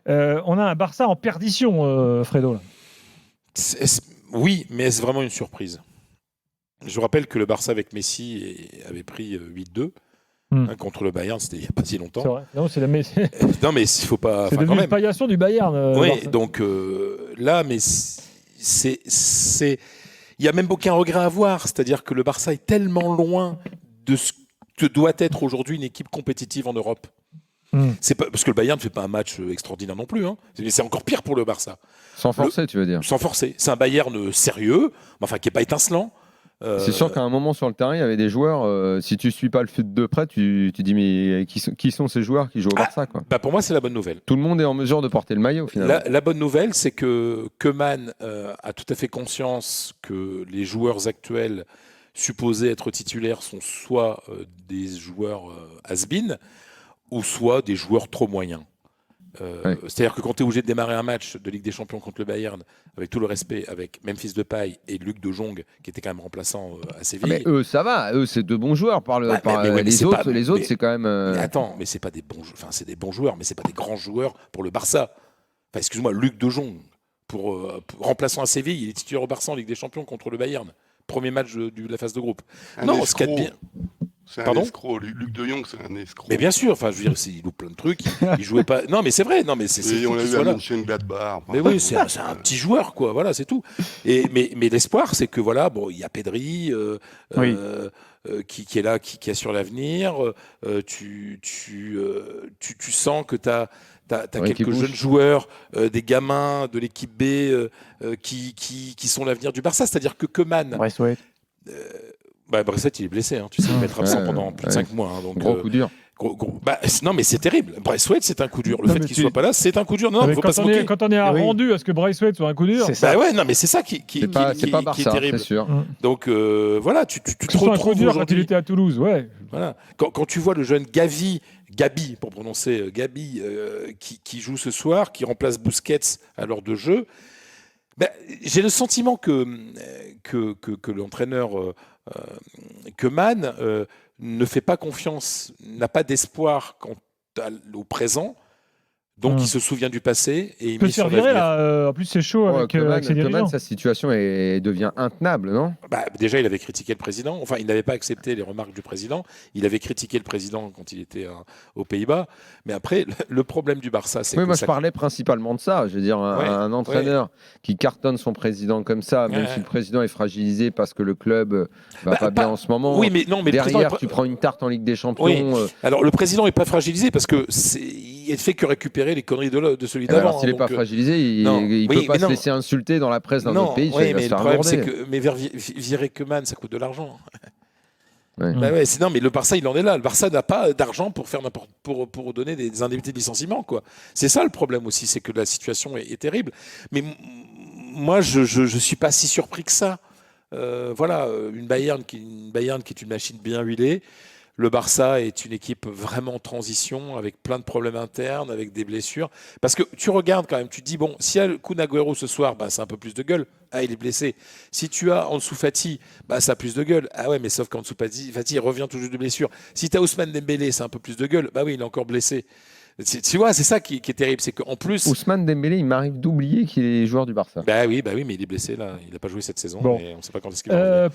On a un Barça en perdition, Fredo. Là. Oui, mais est-ce vraiment une surprise? Je rappelle que le Barça avec Messi avait pris 8-2 contre le Bayern, c'était il n'y a pas si longtemps. C'est vrai. Non, c'est non, mais il faut pas. C'est devenu une paillasson du Bayern. Oui, Barça. donc là, mais il n'y a même aucun regret à avoir. C'est-à-dire que le Barça est tellement loin de ce que doit être aujourd'hui une équipe compétitive en Europe. C'est pas, parce que le Bayern ne fait pas un match extraordinaire non plus. Hein. C'est encore pire pour le Barça. Sans forcer, tu veux dire? Sans forcer. C'est un Bayern sérieux, enfin qui n'est pas étincelant. C'est sûr qu'à un moment sur le terrain, il y avait des joueurs, si tu ne suis pas le foot de près, tu dis mais qui sont ces joueurs qui jouent au Barça quoi. Pour moi, c'est la bonne nouvelle. Tout le monde est en mesure de porter le maillot finalement. La bonne nouvelle, c'est que Koeman a tout à fait conscience que les joueurs actuels supposés être titulaires sont soit des joueurs has-been, ou soit des joueurs trop moyens. C'est-à-dire que quand tu es obligé de démarrer un match de Ligue des Champions contre le Bayern, avec tout le respect, avec Memphis Depay et Luc de Jong, qui était quand même remplaçant à Séville. Mais eux, ça va. Eux, c'est deux bons joueurs. Les autres, c'est quand même. Mais attends, mais c'est pas des bons, enfin c'est des bons joueurs, mais c'est pas des grands joueurs pour le Barça. Enfin, excuse-moi, Luc de Jong, pour remplaçant à Séville, il est titulaire au Barça en Ligue des Champions contre le Bayern. Premier match de la phase de groupe. Ce qu'il y a de bien. C'est un escroc. Luc de Jong, c'est un escroc. Mais bien sûr, enfin, je veux dire, il loupe plein de trucs. Il jouait pas. Non, mais c'est vrai. Non, mais c'est. On l'a vu à Mönchengladbach. Mais oui, c'est un petit joueur, quoi. Voilà, c'est tout. Mais l'espoir, c'est que voilà, bon, il y a Pedri qui est là, qui assure l'avenir. Tu sens que tu as quelques jeunes joueurs, des gamins de l'équipe B qui sont l'avenir du Barça. C'est-à-dire que Koeman. Braithwaite. Braithwaite, il est blessé. Hein. Tu sais, il va être absent pendant plus de 5 mois. Hein, donc, gros coup dur. Non, mais c'est terrible. Braithwaite, c'est un coup dur. Le fait qu'il ne soit pas là, c'est un coup dur. Non, faut pas se moquer. Quand on est rendu à ce que Braithwaite soit un coup dur. Non, mais c'est ça qui est terrible. C'est sûr. Donc voilà, tu te retrouves un coup dur quand il était à Toulouse, ouais. Voilà. Quand tu vois le jeune Gabi, pour prononcer Gabi, qui joue ce soir, qui remplace Busquets à l'heure de jeu, j'ai le sentiment que l'entraîneur Koeman ne fait pas confiance, n'a pas d'espoir quant au présent, donc il se souvient du passé et il peut se faire virer là. En plus, c'est chaud avec ses dirigeants. Sa situation devient intenable, non? Déjà, il avait critiqué le président. Enfin, il n'avait pas accepté les remarques du président. Il avait critiqué le président quand il était aux Pays-Bas. Mais après, le problème du Barça, c'est que moi, je parlais principalement de ça. Je veux dire, un entraîneur qui cartonne son président comme ça, même si le président est fragilisé parce que le club va pas bien en ce moment. Oui, mais derrière, tu prends une tarte en Ligue des Champions. Oui. Alors, le président n'est pas fragilisé parce que il ne fait que récupérer les conneries de celui d'avant. Alors, s'il n'est pas fragilisé, il ne peut pas se laisser insulter dans la presse d'un autre pays. Oui, mais le problème, c'est que virer Koeman, ça coûte de l'argent. Non, mais le Barça, il en est là. Le Barça n'a pas d'argent pour faire pour donner des indemnités de licenciement, quoi. C'est ça le problème aussi, c'est que la situation est terrible. Mais moi, je suis pas si surpris que ça. Voilà, une Bayern qui est une machine bien huilée. Le Barça est une équipe vraiment en transition, avec plein de problèmes internes, avec des blessures. Parce que tu regardes quand même, tu te dis, bon, s'il y a le Kun Agüero ce soir, c'est un peu plus de gueule. Ah, il est blessé. Si tu as Ansu Fati, ça a plus de gueule. Ah ouais, mais sauf qu'Ansu Fati, il revient toujours de blessure. Si tu as Ousmane Dembélé, c'est un peu plus de gueule. Oui, il est encore blessé. Tu vois, c'est ça qui est terrible, c'est qu'en plus... Ousmane Dembélé, il m'arrive d'oublier qu'il est joueur du Barça. Oui, mais il est blessé là. Il n'a pas joué cette saison. Bon. Et on ne sait pas quand est-ce qu'il va revenir.